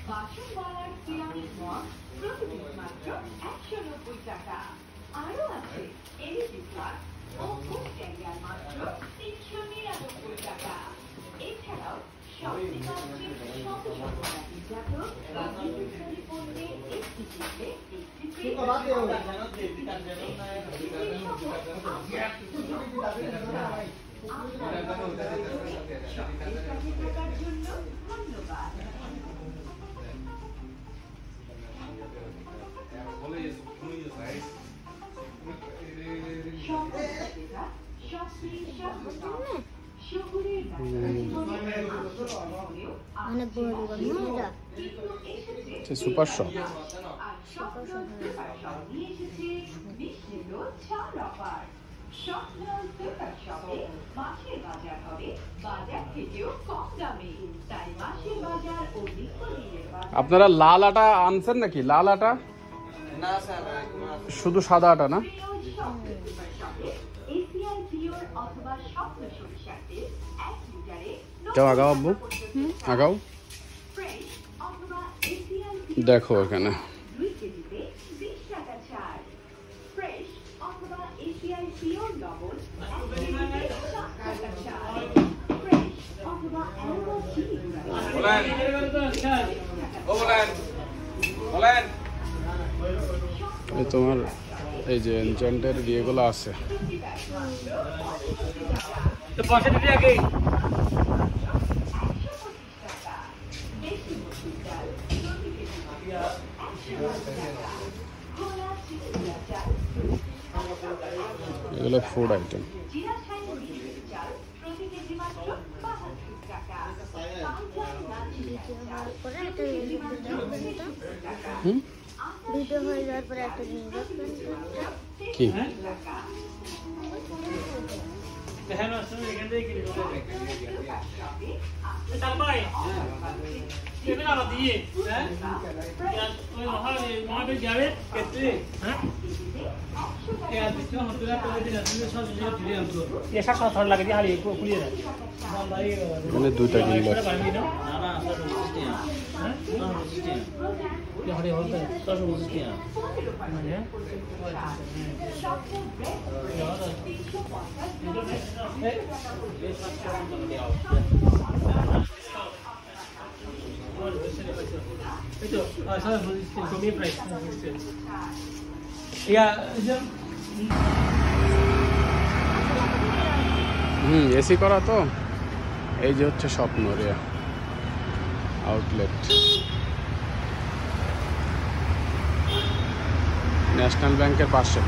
বাসনওয়ালার ceramic mug প্রতি মাত্র 190 টাকা। আরও আছে এলইডি ফ্লাস্ক ও ফুড ক্যারিয়ার মাত্র 399 টাকা। এছাড়াও অনেক বড় দোকান না এটা সুপার শপ। আপনারা লাল আটা আনছেন নাকি? লাল আটা না স্যার, শুধু সাদা আটা না? যাও আগাও আব্বু, আগাও। দেখো এখানে তোমার এই যে এনচেন্টের ইয়েগুলো আছে। এগুলো ফুড আইটেম। ভিডিও হয়ে যাওয়ার পরে একটা জিনিস কি এখানে দুইটা কিনলো। এসি করা তো। এই যে হচ্ছে স্বপ্ন রিয়া আউটলেট, ন্যাশনাল ব্যাংকের পাশে।